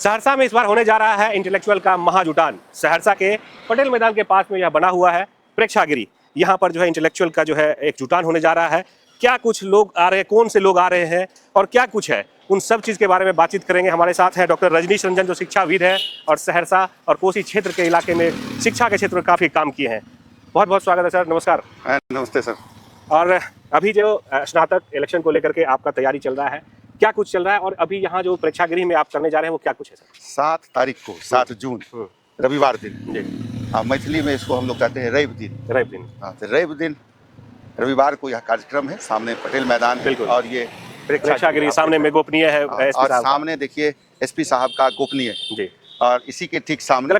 सहरसा में इस बार होने जा रहा है इंटेलेक्चुअल का महाजुटान। सहरसा के पटेल मैदान के पास में यह बना हुआ है प्रेक्षागृह। यहाँ पर जो है इंटेलेक्चुअल का जो है एक जुटान होने जा रहा है। क्या कुछ लोग आ रहे हैं, कौन से लोग आ रहे हैं और क्या कुछ है, उन सब चीज़ के बारे में बातचीत करेंगे। हमारे साथ हैं डॉक्टर रजनीश रंजन, जो शिक्षाविद है और सहरसा और कोसी क्षेत्र के इलाके में शिक्षा के क्षेत्र में काफ़ी काम किए हैं। बहुत बहुत स्वागत है सर, नमस्कार। नमस्ते सर। और अभी जो स्नातक इलेक्शन को लेकर के आपका तैयारी चल रहा है, क्या कुछ चल रहा है और अभी यहाँ जो प्रेक्षागृह में आप करने जा रहे हैं वो क्या कुछ है सर? 7 तारीख को 7 जून रविवार दिन, मैथिली में इसको हम लोग कहते हैं रवि दिन। हाँ, तो रवि दिन रविवार को यह कार्यक्रम है। सामने पटेल मैदान है और ये प्रेक्षागृह सामने में गोपनीय है। और सामने देखिए एसपी साहब का गोपनीय जी, और इसी के ठीक सामने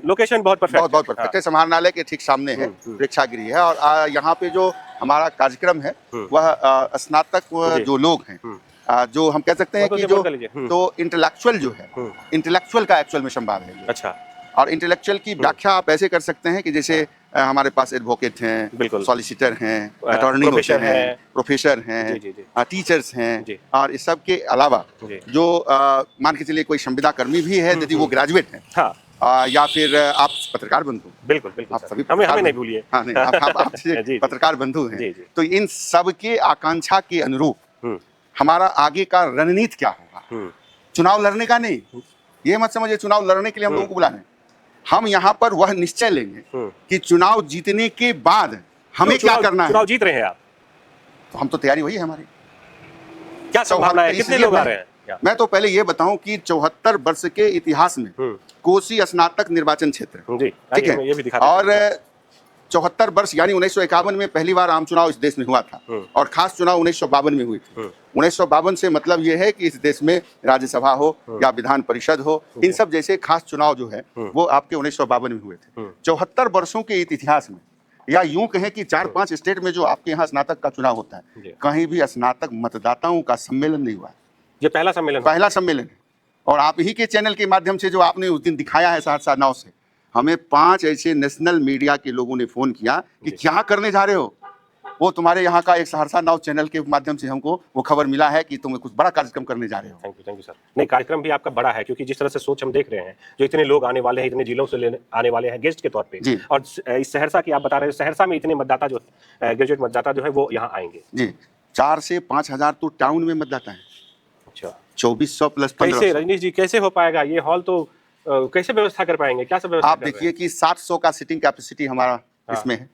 लोकेशन बहुत परफेक्ट है। समाहरणालय के ठीक सामने है प्रेक्षागृह है। और यहाँ पे जो हमारा कार्यक्रम है वह स्नातक जो लोग हैं, जो हम कह सकते हैं कि जो तो इंटेलेक्चुअल जो है, इंटेलेक्चुअल का एक्चुअल में संवाद है। अच्छा। और इंटेलेक्चुअल की व्याख्या आप ऐसे कर सकते हैं कि जैसे हमारे पास एडवोकेट हैं, सॉलिसिटर हैं, अटॉर्नी होते हैं, प्रोफेसर हैं, टीचर्स हैं, और इस सब के अलावा जो मान के चलिए कोई संविदा कर्मी भी है यदि वो ग्रेजुएट है, या फिर आप पत्रकार बंधु, बिल्कुल आप सभी हमें नहीं भूलिए, आप पत्रकार बंधु हैं, तो इन सब के आकांक्षा के अनुरूप हमारा आगे का रणनीति क्या होगा। चुनाव लड़ने का नहीं, ये मत समझिए चुनाव लड़ने के लिए हम लोगों को बुला रहे हैं। हम यहाँ पर वह निश्चय लेंगे कि चुनाव जीतने के बाद हमें क्या करना है। चुनाव जीत रहे हैं आप, तो हम तो तैयारी वही है हमारी। क्या संभावना है, कितने लोग आ रहे हैं? मैं तो पहले ये बताऊं कि 74 वर्ष के इतिहास में कोसी स्नातक निर्वाचन क्षेत्र, ठीक है, और 74 वर्ष यानी 1951 में पहली बार आम चुनाव इस देश में हुआ था और खास चुनाव 1952 में हुई थी। 1952 से मतलब ये है कि इस देश में राज्यसभा हो या विधान परिषद हो, इन सब जैसे खास चुनाव जो है वो आपके 1952 में हुए थे। 74 वर्षों के इतिहास में, या यूं कहें कि 4-5 स्टेट में जो आपके यहाँ स्नातक का चुनाव होता है, कहीं भी स्नातक मतदाताओं का सम्मेलन नहीं हुआ है। ये पहला सम्मेलन है। और आप ही के चैनल के माध्यम से जो आपने उस दिन दिखाया है सहरसा नाव से, हमें 5 ऐसे नेशनल मीडिया के लोगों ने फोन किया कि क्या करने जा रहे हो। वो तुम्हारे यहाँ का एक सहरसा नाव चैनल के माध्यम से हमको वो खबर मिला है कि तुम कुछ बड़ा कार्यक्रम करने जा रहे हो। Thank you sir. नहीं, कार्यक्रम भी आपका बड़ा है, क्योंकि जिस तरह से सोच हम देख रहे हैं, जो इतने लोग आने वाले हैं, इतने जिलों से आने वाले हैं गेस्ट के तौर पे, और इस सहरसा की आप बता रहे हैं, सहरसा में इतने मतदाता जो ग्रेजुएट मतदाता जो है वो यहाँ आएंगे जी। 4 से 5 हजार तो टाउन में मतदाता है। अच्छा, 2400 प्लस 1500। कैसे रजनीश जी, कैसे हो पाएगा ये हॉल? तो कैसे व्यवस्था कर पाएंगे, क्या सब व्यवस्था? आप देखिए कि 700 का सीटिंग कैपेसिटी हमारा इसमें है।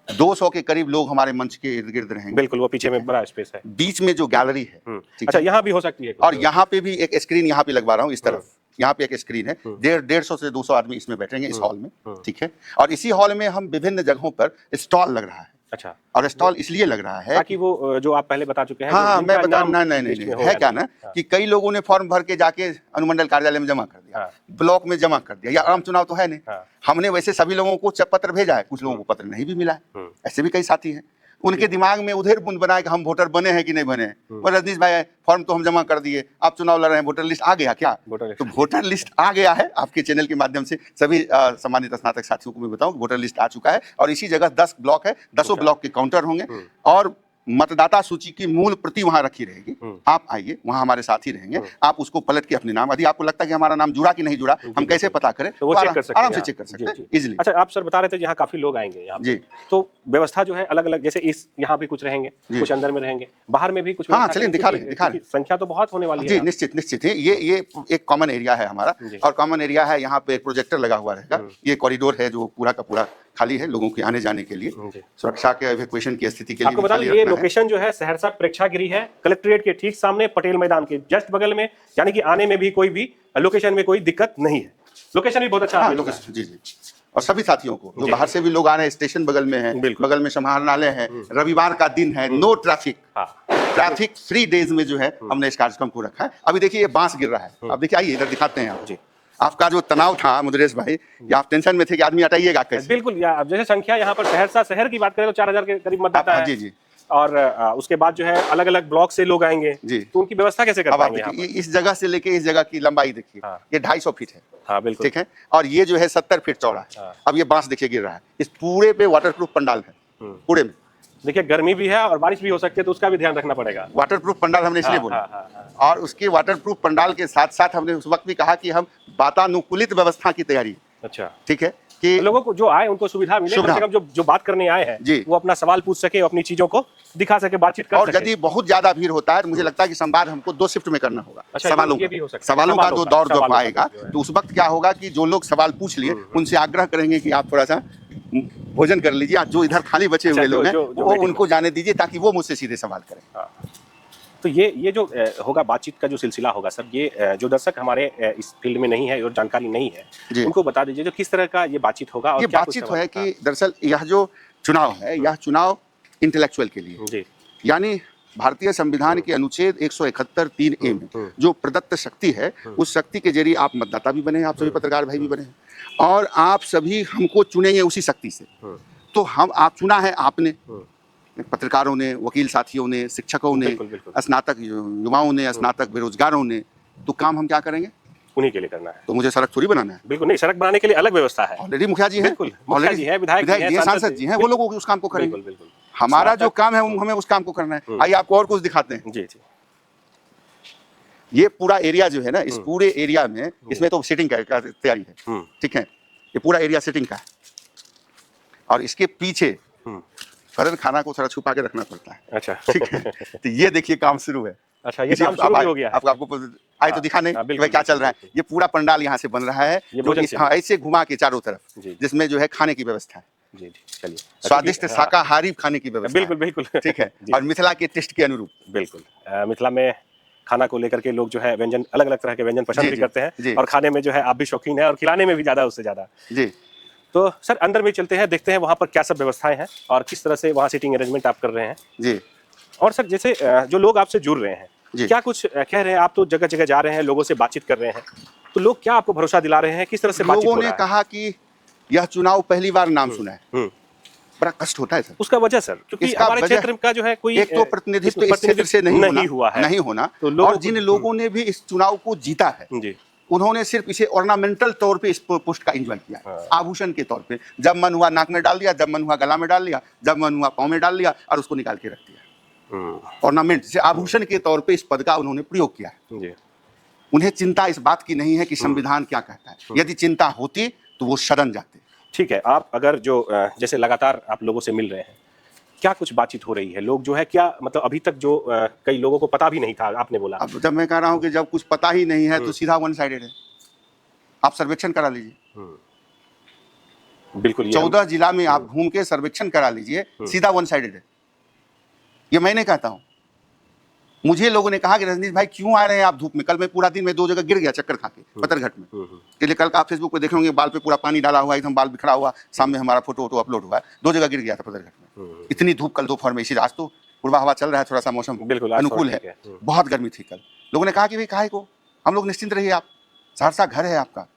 200 के करीब लोग हमारे मंच के इर्द गिर्द रहेंगे। बिल्कुल, वो पीछे में बड़ा स्पेस है, बीच में जो गैलरी है। अच्छा, यहाँ भी हो सकती है। और यहाँ पे भी एक स्क्रीन यहाँ पे लगवा रहा हूँ, इस तरफ यहाँ पे एक स्क्रीन है। 150 से 200 आदमी इसमें बैठेंगे इस हॉल में, ठीक है। और इसी हॉल में हम विभिन्न जगहों पर स्टॉल लग रहा है। अच्छा, और स्टॉल इसलिए लग रहा है ताकि वो जो आप पहले बता चुके हैं। हाँ, मैं बता नहीं है क्या ना कि कई लोगों ने फॉर्म भर के जाके अनुमंडल कार्यालय में जमा कर दिया, ब्लॉक में जमा कर दिया, या आम चुनाव तो है नहीं। हमने वैसे सभी लोगों को पत्र भेजा है, कुछ लोगों को पत्र नहीं भी मिला है। ऐसे भी कई साथी हैं, उनके दिमाग में उधर बुंद बनाया कि हम वोटर बने हैं कि नहीं बने हैं। रजनीश भाई, फॉर्म तो हम जमा कर दिए, आप चुनाव लड़ रहे हैं, वोटर लिस्ट आ गया क्या? तो वोटर लिस्ट आ गया है। आपके चैनल के माध्यम से सभी सम्मानित स्नातक साथियों को मैं बताऊं, वोटर लिस्ट आ चुका है। और इसी जगह 10 ब्लॉक है, 10 ब्लॉक के काउंटर होंगे और मतदाता सूची की मूल प्रति वहां रखी रहेगी। आप आइए, वहां हमारे साथी रहेंगे, आप उसको पलट के अपने नाम, यदि आपको लगता है कि हमारा नाम जुड़ा कि नहीं जुड़ा, हम कैसे पता करें, तो वो आराम से चेक कर सकते हैं इजीली। अच्छा, आप सर बता रहे थे यहाँ काफी लोग आएंगे यहाँ जी, तो व्यवस्था जो है अलग अलग, जैसे इस यहाँ भी कुछ रहेंगे, कुछ अंदर में रहेंगे, बाहर में भी कुछ। हाँ, चलिए दिखा रहे। संख्या तो बहुत होने वाली है जी। निश्चित है। ये एक कॉमन एरिया है हमारा, और कॉमन एरिया है, यहाँ पे एक प्रोजेक्टर लगा हुआ रहेगा। ये कॉरिडोर है जो पूरा का पूरा खाली है लोगों के आने जाने के लिए, सुरक्षा के इवैक्यूएशन की स्थिति के लिए। आपको बता दें, ये लोकेशन जो है सहरसा प्रेक्षागृह है, कलेक्ट्रेट के ठीक सामने, पटेल मैदान के जस्ट बगल में, यानी कि आने में भी कोई भी लोकेशन में कोई दिक्कत नहीं है। लोकेशन भी बहुत अच्छा है। जी। और सभी साथियों को जो बाहर से भी लोग आ रहे हैं, स्टेशन बगल में है, बगल में समाहरणालय है, रविवार का दिन है, नो ट्रैफिक फ्री डेज में जो है हमने इस कार्यक्रम को रखा है। अभी देखिए ये बांस गिर रहा है, अब देखिए, आइए इधर दिखाते हैं आप। आपका जो तनाव था मुद्रेश भाई, या आप टेंशन में थे कि आदमी हटाइएगा कैसे? बिल्कुल, अब जैसे संख्या यहाँ पर सहरसा शहर की बात करें तो 4000 के करीब मतदाता है। जी। और उसके बाद जो है अलग अलग ब्लॉक से लोग आएंगे जी, तो उनकी व्यवस्था कैसे कर पाएंगे? इस जगह से लेके इस जगह की लंबाई देखिए, ये 250 फीट है। हाँ, बिल्कुल, ठीक है। और ये जो है 70 फीट चौड़ा है। अब ये बांस देखिए गिर रहा है, इस पूरे पे वाटरप्रूफ पंडाल है, पूरे में देखिए गर्मी भी है और बारिश भी हो सकती है, तो उसका भी ध्यान रखना पड़ेगा। वाटरप्रूफ पंडाल हमने इसलिए हाँ, बोला। हाँ, हाँ। और उसके वाटरप्रूफ पंडाल के साथ साथ हमने उस वक्त भी कहा कि हम वातानुकूलित व्यवस्था की तैयारी, अच्छा, ठीक है, कि लोगों को जो आए उनको सुविधा मिले, कम से कम जो बात करने आए हैं जी, वो अपना सवाल पूछ सके, अपनी चीजों को दिखा सके, बातचीत कर और सके। यदि बहुत ज्यादा भीड़ होता है तो मुझे लगता है कि संवाद हमको 2 शिफ्ट में करना होगा। अच्छा, सवालों का जो दौर जब आएगा तो उस वक्त क्या होगा कि जो लोग सवाल पूछ लिए उनसे आग्रह करेंगे कि आप थोड़ा सा भोजन कर लीजिए, जो इधर खाली बचे हुए लोग हैं वो उनको जाने दीजिए ताकि वो मुझसे सीधे सवाल करें। तो ये जो होगा बातचीत का जो सिलसिला होगा सर, ये जो दर्शक हमारे इस फील्ड में नहीं है और जानकारी नहीं है, उनको बता दीजिए जो किस तरह का ये बातचीत होगा। और ये बातचीत है कि दरअसल यह जो चुनाव है, यह चुनाव इंटेलेक्चुअल के लिए, यानी भारतीय संविधान के अनुच्छेद 171(3)A में जो प्रदत्त शक्ति है, उस शक्ति के जरिए आप मतदाता भी बने, आप सभी पत्रकार भाई भी बने, और आप सभी हमको चुनेंगे उसी शक्ति से। तो हम आप चुना है आपने, पत्रकारों ने, वकील साथियों ने, शिक्षकों ने, स्नातक युवाओं ने, स्नातक बेरोजगारों ने, तो काम हम क्या करेंगे? उन्हीं के लिए करना है। तो मुझे सड़क थोड़ी बनाना है। बिल्कुल नहीं, सड़क बनाने के लिए अलग व्यवस्था है। ऑलरेडी मुखिया जी हैं, ऑलरेडी है, विधायक जी हैं, सांसद जी हैं, वो लोग उस काम को करेंगे। हमारा जो काम है हमें उस काम को करना है। आइए आपको और कुछ दिखाते हैं। जी जी। ये पूरा एरिया जो है ना, इस पूरे एरिया में, इसमें तो सिटिंग का तैयारी है, ठीक है, ये पूरा एरिया सिटिंग का है, और इसके पीछे फरन खाना को थोड़ा छुपा के रखना पड़ता है। अच्छा, ठीक है। तो ये देखिए काम शुरू है। अच्छा, ये काम शुरू हो गया है। आपको आए तो दिखाने भाई क्या चल रहा है। ये पूरा पंडाल यहाँ से बन रहा है, ऐसे घुमा के चारों तरफ, जिसमें जो है खाने की व्यवस्था है। जी जी, चलिए, स्वादिष्ट शाकाहारी खाने की व्यवस्था। बिल्कुल बिल्कुल, ठीक है, और मिथिला के टेस्ट के अनुरूप। बिल्कुल, मिथिला में खाना को लेकर के लोग जो है व्यंजन, अलग अलग तरह के व्यंजन पसंद भी करते हैं, और खाने में जो है आप भी शौकीन है, और खिलाने में भी ज्यादा, उससे ज्यादा। जी, तो सर अंदर भी चलते हैं, देखते हैं वहाँ पर क्या सब व्यवस्थाएं हैं और किस तरह से वहाँ सीटिंग अरेंजमेंट आप कर रहे हैं। जी, और सर जैसे जो लोग आपसे जुड़ रहे हैं, क्या कुछ कह रहे हैं? आप तो जगह जगह जा रहे हैं, लोगों से बातचीत कर रहे हैं, तो लोग क्या आपको भरोसा दिला रहे हैं? किस तरह से बातचीत हो रहा है? लोगों ने कहा कि यह चुनाव पहली बार नाम सुना है। बड़ा कष्ट होता है सर। उसका वजह सर, क्योंकि हमारे क्षेत्र का जो है कोई एक तो प्रतिनिधित्व इस क्षेत्र से नहीं हुआ है, नहीं होना, और जिन लोगों ने भी इस चुनाव को जीता है उन्होंने सिर्फ इसे ऑर्नामेंटल तौर पे इस पोस्ट का एंजॉय किया, आभूषण के तौर पे। जब मन हुआ नाक में डाल दिया, जब मन हुआ गला में डाल लिया, जब मन हुआ पाँव में डाल लिया, और उसको निकाल के रख दिया। ऑर्नामेंट से आभूषण के तौर पे इस पद का उन्होंने प्रयोग किया है। उन्हें चिंता इस बात की नहीं है कि संविधान क्या कहता है। यदि चिंता होती तो वो सदन जाते। ठीक है, आप अगर जो जैसे लगातार आप लोगों से मिल रहे हैं, क्या कुछ बातचीत हो रही है? लोग जो है क्या, मतलब अभी तक जो कई लोगों को पता भी नहीं था, आपने बोला। अब जब मैं कह रहा हूं कि जब कुछ पता ही नहीं है तो सीधा वन साइडेड है। आप सर्वेक्षण करा लीजिए, बिल्कुल 14 जिला में आप घूम के सर्वेक्षण करा लीजिए, सीधा वन साइडेड है। ये मैं नहीं कहता हूं, मुझे लोगों ने कहा कि रजनीश भाई क्यों आ रहे हैं आप धूप में? कल मैं पूरा दिन में 2 जगह गिर गया चक्कर खा के पत्थरघट में। इसलिए कल का आप फेसबुक पे देख होंगे, बाल पे पूरा पानी डाला हुआ, एकदम बाल बिखरा हुआ, सामने हमारा फोटो अपलोड हुआ है। 2 जगह गिर गया था पत्थरघट में। इतनी धूप कल दोपहर में, इसी आज तो पूर्वा हवा चल रहा है, थोड़ा सा मौसम अनुकूल है। बहुत गर्मी थी कल। लोगों ने कहा कि भाई काहे को, हम लोग निश्चिंत रहिए, आप सहरसा घर है आपका।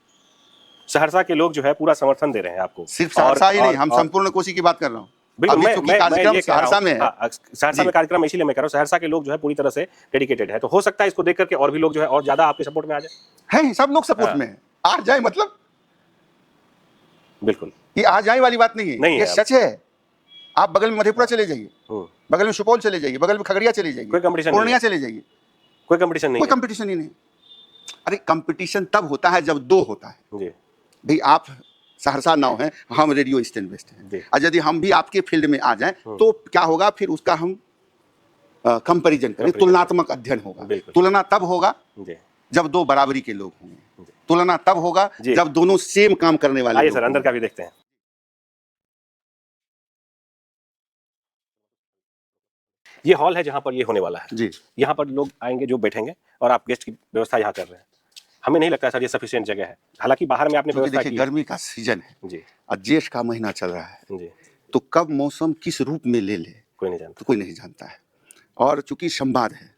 सहरसा के लोग जो है पूरा समर्थन दे रहे हैं आपको। सिर्फ सहरसा ही नहीं, हम संपूर्ण कोसी की बात कर रहा हूँ। सहरसा में कार्यक्रम इसीलिए मैं कह रहा हूँ, सहरसा के लोग जो है पूरी तरह से डेडिकेटेड है, तो हो सकता है इसको देख करके और भी लोग जो है और ज्यादा आपके सपोर्ट में आ जाए। हैं, सब लोग सपोर्ट में आ जाए, मतलब बिल्कुल ये आ जाए वाली बात नहीं है, ये सच है। आप बगल में मधेपुरा चले जाइए, बगल में सुपौल चले जाइए, बगल में खगड़िया चले जाइए, पूर्णिया चले जाइए, कोई कंपटीशन नहीं, कोई कंपटीशन ही नहीं। अरे कंपटीशन तब होता है जब 2 होता है। भाई आप सहरसा नाव है, हम रेडियो स्टेशन बेस्ड हैं, और यदि हम भी आपके फील्ड में आ जाएं तो क्या होगा, फिर उसका हम कंपैरिजन करें, तुलनात्मक अध्ययन होगा। तुलना तब होगा जब 2 बराबरी के लोग होंगे, तुलना तब होगा जब दोनों सेम काम करने वाले। आइए सर अंदर का भी देखते हैं। ये हॉल है जहां पर ये होने वाला है जी। यहाँ पर लोग आएंगे जो बैठेंगे, और आप गेस्ट की व्यवस्था यहाँ कर रहे हैं। हमें नहीं लगता सर ये सफिशिएंट जगह है, हालांकि बाहर में आपने व्यवस्था की। गर्मी का सीजन है जी, और ज्येष्ठ का महीना चल रहा है जी, तो कब मौसम किस रूप में ले ले कोई नहीं जानता है। और चूंकि संवाद है,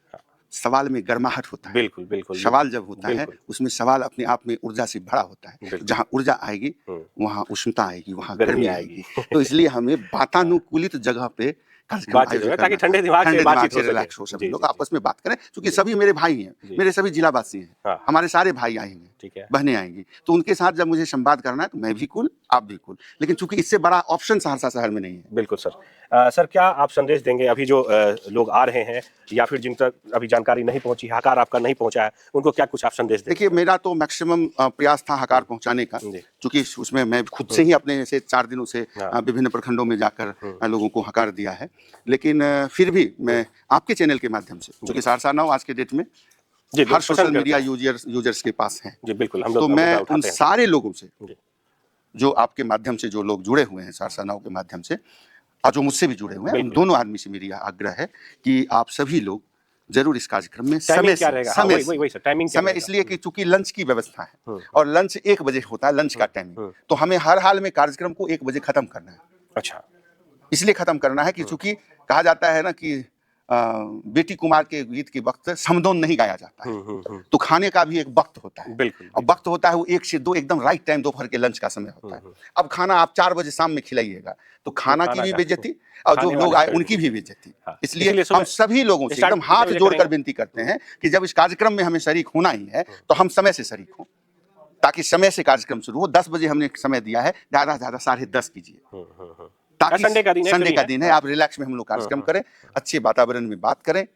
सवाल में गर्माहट होता है। बिल्कुल बिल्कुल, सवाल जब होता है उसमें सवाल अपने आप में ऊर्जा से भरा होता है। जहाँ ऊर्जा आएगी वहाँ उष्णता आएगी, वहाँ गर्मी आएगी। तो इसलिए हमें वातानुकूलित जगह पे ताकि ठंडे दिमाग से बातचीत हो, रिलैक्स हो, सभी लोग आपस में बात करें, क्योंकि सभी मेरे भाई हैं, मेरे सभी जिलावासी हैं, हमारे सारे भाई आए हैं। ठीक है। बहनें आएंगी, तो उनके साथ जब मुझे संवाद करना है तो मैं भी कूल, आप भी कूल, लेकिन चूंकि इससे बड़ा ऑप्शन सहरसा शहर में नहीं है। बिल्कुल सर। सर क्या आप संदेश देंगे अभी जो लोग आ रहे हैं या फिर जिन तक अभी जानकारी नहीं पहुंची, हकार आपका नहीं पहुंचा है, उनको क्या कुछ आप संदेश देंगे? देखिए, मेरा तो मैक्सिमम प्रयास था हकार पहुंचाने का, क्योंकि उसमें मैं खुद से ही अपने से 4 दिनों से विभिन्न प्रखंडों में जाकर लोगों को हकार दिया है, लेकिन फिर भी मैं आपके चैनल के माध्यम से, क्योंकि सहरसा नाउ आज के डेट में हर सोशल मीडिया यूजर्स के पास है, जी बिल्कुल, हम तो लोग मैं उन सारे लोगों से जो आपके माध्यम से जो लोग जुड़े हुए हैं सहरसा नाउ के माध्यम से, और जो मुझसे भी जुड़े हुए हैं, उन दोनों आदमी से मेरी आग्रह है कि आप सभी लोग जरूर इस कार्यक्रम में समय इसलिए कि चूंकि लंच की व्यवस्था है और लंच 1 बजे होता है, लंच का टाइमिंग, तो हमें हर हाल में कार्यक्रम को 1 बजे खत्म करना है। अच्छा, इसलिए खत्म करना है कि चूंकि कहा जाता है ना कि बेटी कुमार के गीत के वक्त समदोन नहीं गाया जाता है, तो खाने का भी एक वक्त होता है, और वक्त होता है वो 1 से 2 एकदम राइट टाइम दोपहर के लंच का समय होता है। अब खाना आप 4 बजे शाम में खिलाइएगा तो खाना की भी बेइज्जती और जो लोग आए उनकी भी बेइज्जती। इसलिए हम सभी लोगों से एकदम हाथ जोड़कर विनती करते हैं कि जब इस कार्यक्रम में हमें शरीक होना ही है तो हम समय से शरीक हों, ताकि समय से कार्यक्रम शुरू हो। 10 बजे हमने समय दिया है, ज्यादा से ज्यादा 10:30 कीजिए, ताकि संडे का दिन है, आप रिलैक्स में हम लोग कार्यक्रम करें, अच्छे वातावरण में बात करें,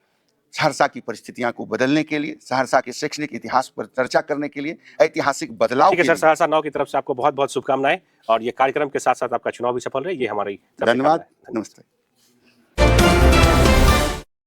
सहरसा की परिस्थितियां को बदलने के लिए, सहरसा के शैक्षणिक इतिहास पर चर्चा करने के लिए, ऐतिहासिक बदलाव के लिए। सर, सहरसा नाउ की तरफ से आपको बहुत बहुत शुभकामनाएं, और ये कार्यक्रम के साथ साथ आपका चुनाव भी सफल रहे, ये हमारी धन्यवाद, नमस्ते।